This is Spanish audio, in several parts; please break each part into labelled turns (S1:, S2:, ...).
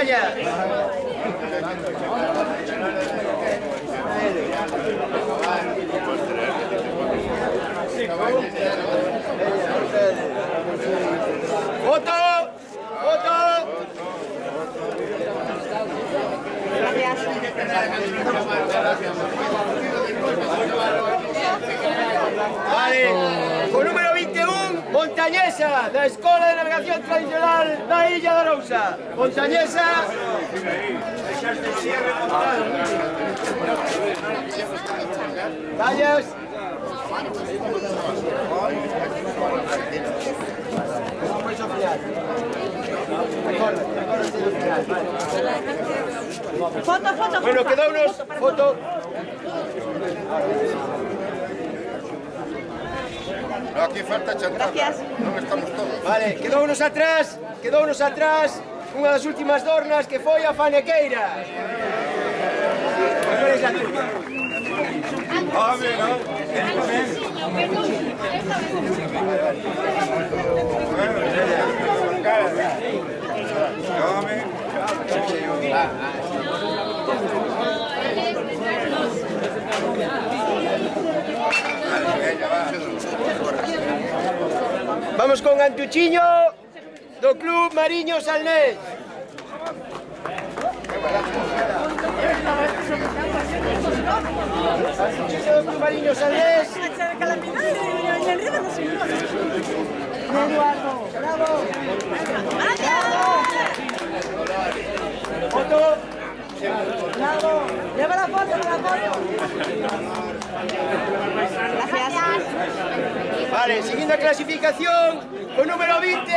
S1: Vaya. ¡Foto! ¡Foto!
S2: Gracias.
S1: Vale, con número 21, Montañesa, da Escola de Navegación Tradicional da Illa da Arousa. Montañesa. Callas.
S2: Foto, foto.
S1: Bueno, quedó unos foto.
S3: No, aquí falta chantada.
S2: Gracias.
S3: Non estamos todos.
S1: Vale, quedou unos atrás, unha das últimas dornas que foi a Fanequeira. Vamos con Antuchiño do Club Mariño Salnés. Antuchiño do Club Mariño Salnés.
S2: Eduardo, bravo.
S1: Foto.
S2: Bravo. Lleva la foto, Gracias.
S1: Vale, siguiendo a clasificación, con número 20,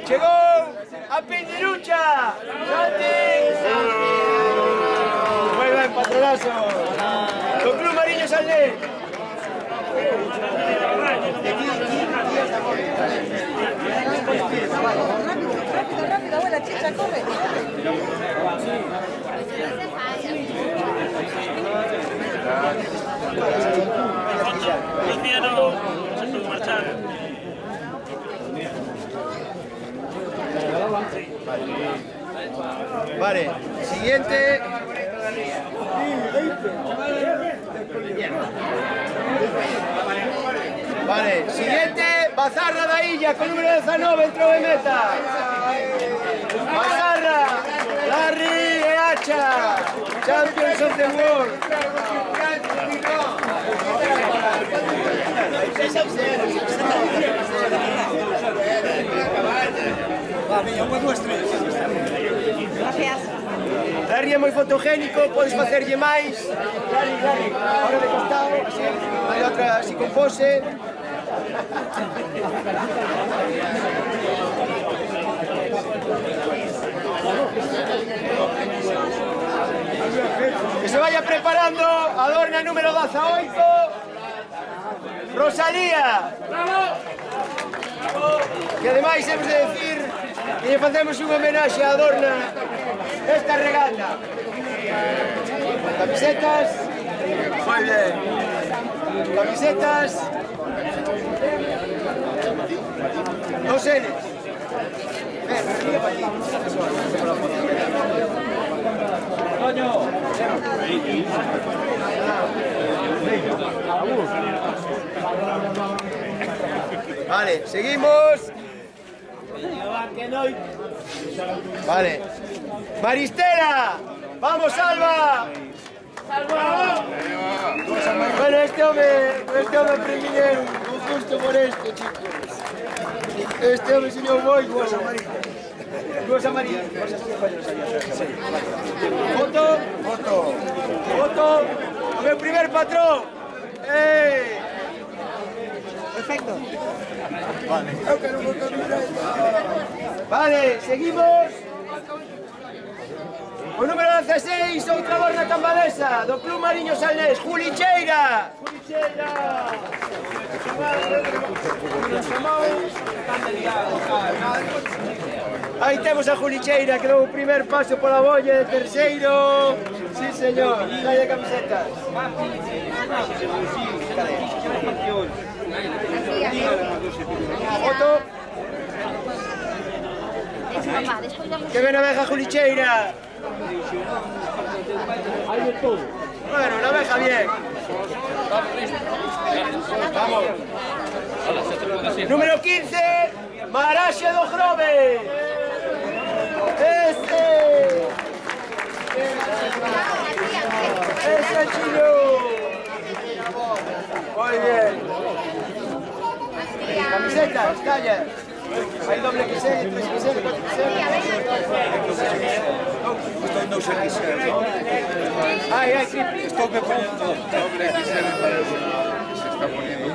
S1: llegó a Pendirucha. ¡Santi! Muy bien, patronazo. Con Club Mariño Salnés.
S2: Rápido, abuela, chicha, corre.
S4: Luciano, se puede marchar.
S1: Vale, siguiente. Vale, siguiente, Bazarra da Illa, con número 19, entró de meta. Bazarra, Larry e Hacha, Champions of the World.
S2: Gracias.
S1: Larry é moi fotogénico, podes facerlle máis. Larry, ahora de costado, así, hai outra así con pose. Que se vaya preparando a Dorna número 18. Rosalía. Que ademais hemos de decir que lle facemos unha homenaxe a Dorna esta regata. Camisetas. Muy bien. Camisetas. Dos Ns. Vale, seguimos. Vale. Maristela. Vamos, Alba. Bueno, este hombre premiñero, un gusto por esto, chicos. Este hombre señor moi duas amarillas. Duas amarillas. Foto. O meu primer patrón.
S2: Perfecto.
S1: Vale, seguimos. O número 16, outra borna cambalesa, do Club Mariño Salnés, Julicheira. Aí temos a Julicheira, que dou o primer paso pola bolla de terceiro. Sí, señor, trae camisetas. Foto.
S5: Papá, despois damos...
S1: Que ven a abeja julicheira. Bueno, la abeja bien. Vamos. Número 15, Maraxe do Grove. Ese chino. Muy bien. Camisetas, tallas. Hay doble XL, 3XL, 4XL.
S3: Estoy no sé qué ser.
S1: Ay,
S3: Esto me pone doble XL. Se está poniendo.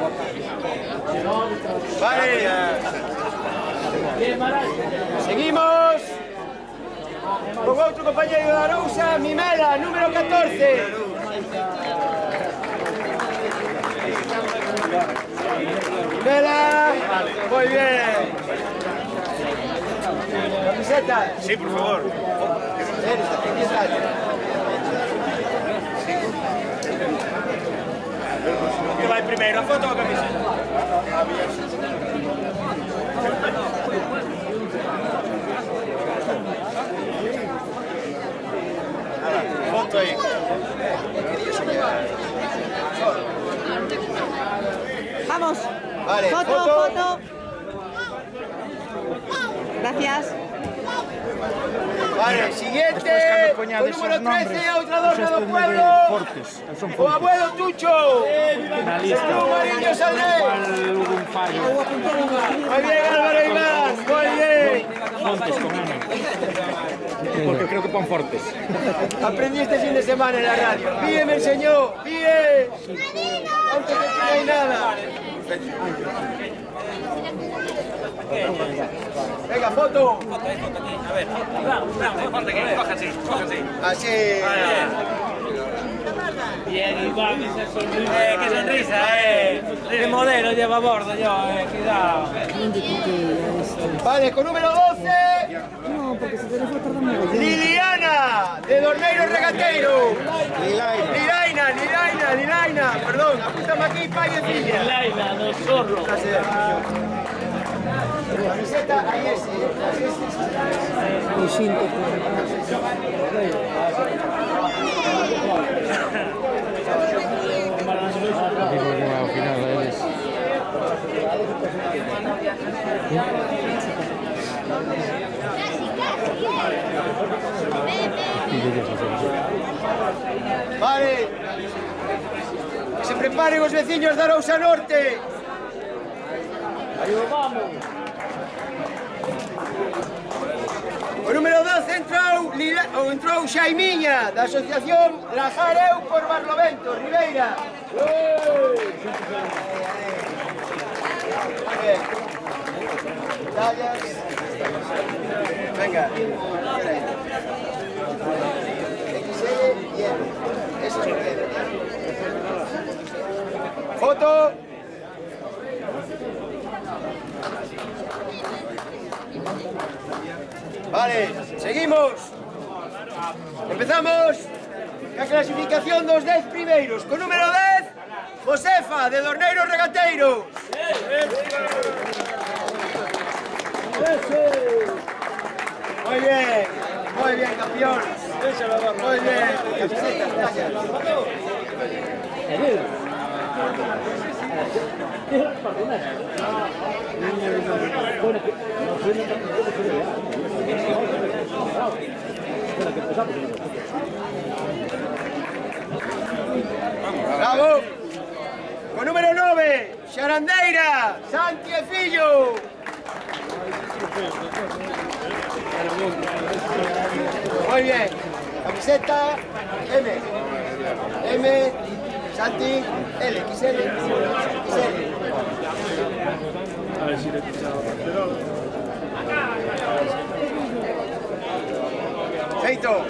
S1: vale. Seguimos. Con otro compañero de Arousa, Mimela, número 14. Mimela, muy bien. ¿Camiseta?
S4: Sí, por favor. ¿Qué va primero, a foto o a camiseta?
S3: Foto ahí.
S2: Vamos.
S1: Vale,
S2: Foto,
S1: foto.
S2: foto. Gracias.
S1: Vale, siguiente. Con número 13, Outrador do Pueblo. O abuelo Tucho. Salud, Mariño Salé. Muy bien, Álvaro Iván. Muy bien.
S6: Porque creo que pon fortes.
S1: Aprendí este fin de semana en la radio. Píe me enseñó. Píe. Aunque no hay nada. Venga, foto.
S4: A ver, bravo, falta que coja así,
S1: Así.
S4: Bien, Iván, esa sonrisa. Qué sonrisa, Qué modelo lleva a bordo yo, cuidado.
S1: Vale, con número 12. Liliana, de Dorneiro Regateiro. Lilaina, perdón, apúntame aquí, pai e filla.
S4: Laila, no zorro.
S1: Camiseta, ahí es.
S6: Al final eres.
S1: Vale. Que se preparen os veciños de Arousa Norte. O número 12 entrou Xaimiña, da asociación Lajar Eu por Barlovento, Ribeira. Muy bien. Tallas. Venga. XL y M. Eso es lo que era. Foto. Vale, seguimos. Empezamos a clasificación dos 10 primeiros. Con número 10, Josefa, de Dorneiro Regateiro. Muy bien, campeón. Muy bien, camisetas, gracias. Bravo. Con número 9, Xarandeira, Santi e Fillo. Muy bien. Camiseta M, Santi, L, XL, XL.
S4: A ver si le he pisado.
S1: Feito.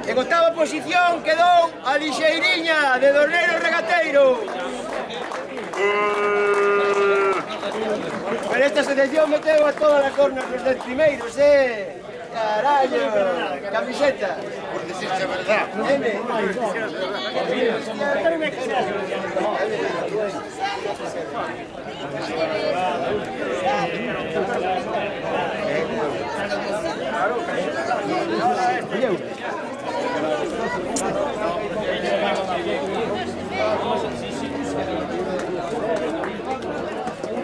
S1: En octava posición quedou a Lixeiriña, de Dorneiro Regateiro. Pero esta asociación meteu a todas as cornas los 10 primeiros, Carallo, camiseta.
S3: Por decirse verdad.
S1: M.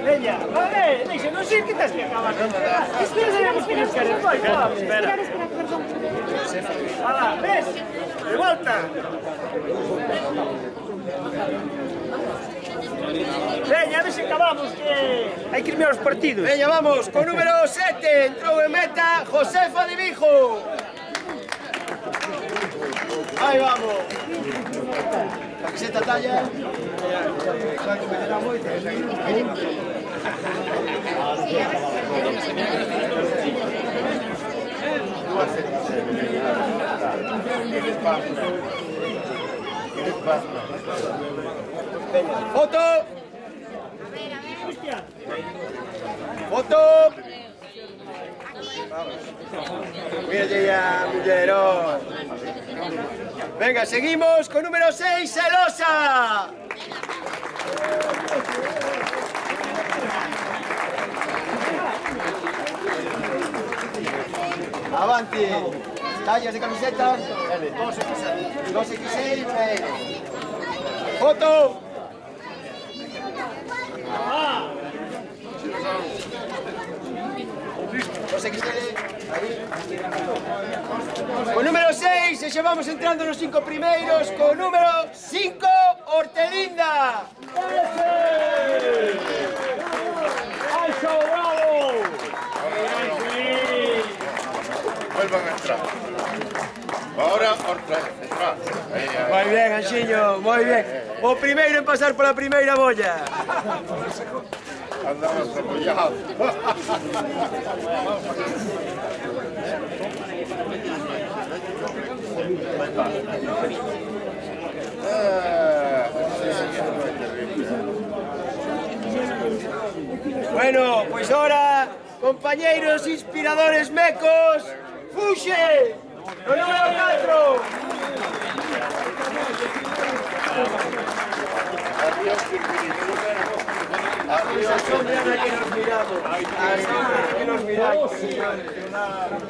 S1: Veña, vale, deixa, non sei que estás que acabas. Espera, sabemos que nos queres, vai, vamos. Espera. Ala, ves? De volta. Veña, a ver se acabamos, que hai que irme aos partidos. Veña, vamos, con número 7, entrou en meta Josefa de Vigo. Aí vamos. Camiseta talla. Foto. Foto. Mira ya, mullerón. Venga, seguimos con número 6, Elosa. Avanti. Tallas de camiseta. 2XL. Foto. Con número 6 e xa vamos entrando nos 5 primeiros. Con número 5, Hortelinda. ¡Eso, bravo!
S3: Vuelvan a entrar. Ahora, otra vez, entra.
S1: Moi bien, Anxiño, moi bien. O primeiro en pasar pola primeira bolla.
S3: Andamos apoyados.
S1: Bueno, pues ahora, compañeros inspiradores mecos, Fuxe, con número 4. Esa sombra en la que nos miramos. La sombra en la que nos miramos.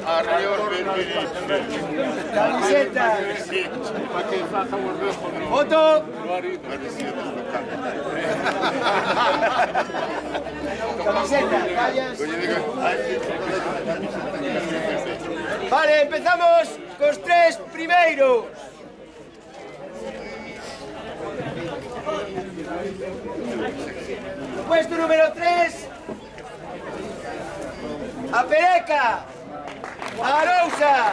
S3: Arriba,
S1: Camiseta. Foto. Camiseta, tallas. Vale, empezamos cos 3 primeiros. Puesto número 3, a Pereca, a Arousa.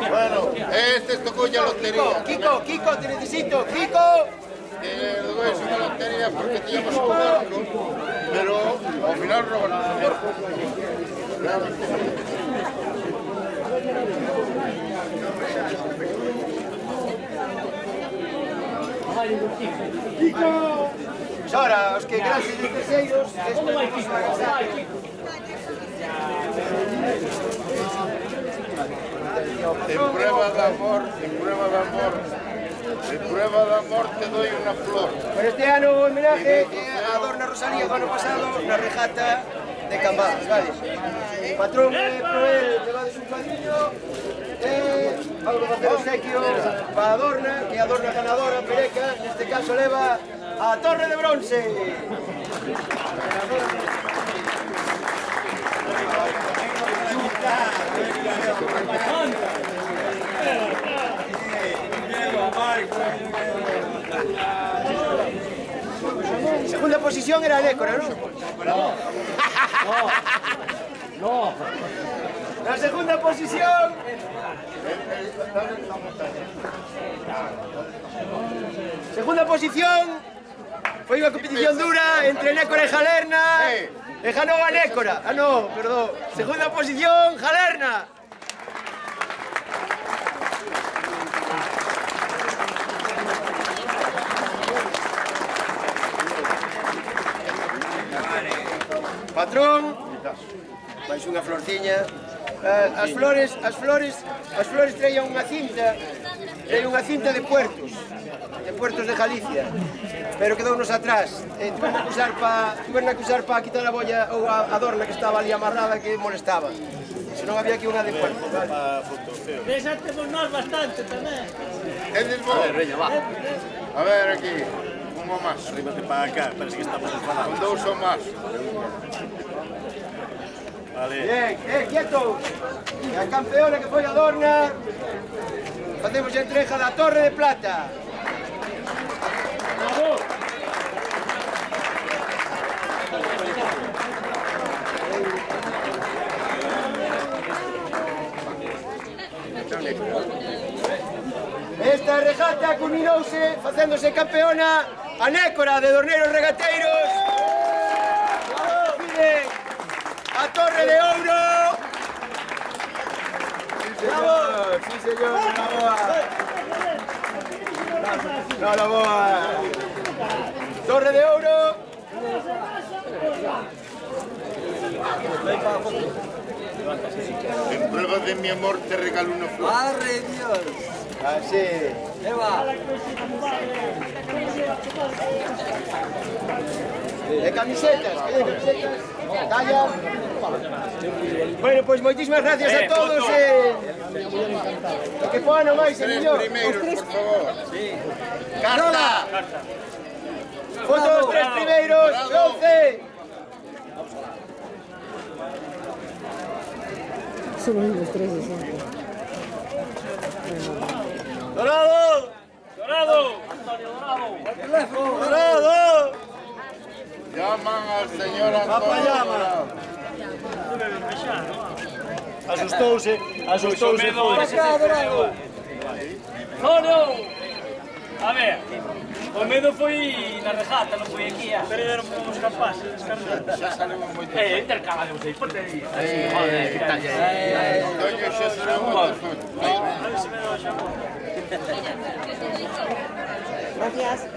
S3: Bueno, este tocó ya lotería.
S1: Kiko, te necesito, Kiko.
S3: Luego es una lotería porque teníamos un barco, pero al final roban el barco.
S1: Kiko. Pues ahora, os que gracias de terceiros,
S3: En prueba de amor, te doy una flor.
S1: Por este ano o homenaje a Adorna Rosalía do ano pasado na regata de Cambadas, vale? O patrón Proel levades un padriño algo de facer obsequio para Adorna, que é Adorna ganadora, Pereca, neste caso leva a Torre de Bronce. Segunda posición era Nécora, ¿no? No. La segunda posición. Segunda posición. Foi unha competición dura entre Nécora e Jalerna. E ganou a Nécora. Ah, no, perdón. Segunda posición, Jalerna. Patrón.
S3: caso.
S1: máis unha florciña. As flores traían unha cinta de puertos de Galicia, pero quedounos atrás. Tuven que usar para quitar a bolla ou a adorna que estaba ali amarrada que molestaba. Se non había aquí unha de puertos, vale?
S4: Deixátemos nós bastante tamén.
S3: É del bo. A ver aquí, un ou máis.
S5: Arríbate para acá, parece que estamos enfadados.
S3: Con dous ou máis.
S5: Vale.
S1: Bien, quieto. E a campeona que foi a Adorna, facemos a entrega da Torre de Plata. Esta regata culminouse facéndose campeona a Nécora de Dorneiros Regateiros. Pide a Torre de Ouro. Sí, señor, la boa. No, la boa. Torre de Ouro.
S3: En prueba de mi amor te regalo una flor.
S1: ¡Madre Dios! Así. Eva. De camisetas, talla. Bueno, pues moitísimas gracias a todos. Que poan o máis,
S3: Tres
S1: señor.
S3: primeiros, por favor.
S1: Carta. Foto dos tres primeiros, 12. ¡Dorado!
S4: Dorado!
S1: ¡Dorado!
S3: Llaman al señor Antonio
S1: Papayama.
S3: Dorado.
S1: Asustouse despois.
S4: Antonio! A ver, o medo foi na regata, non foi aquí. Pero eran uns capaces de descargar.
S3: Xa salimos moito.
S4: Intercalamos aí, ponte aí. Así, joder, que tal.
S3: Antonio xa salimos moito.
S4: A ver se me dá o xamón.
S2: Gracias.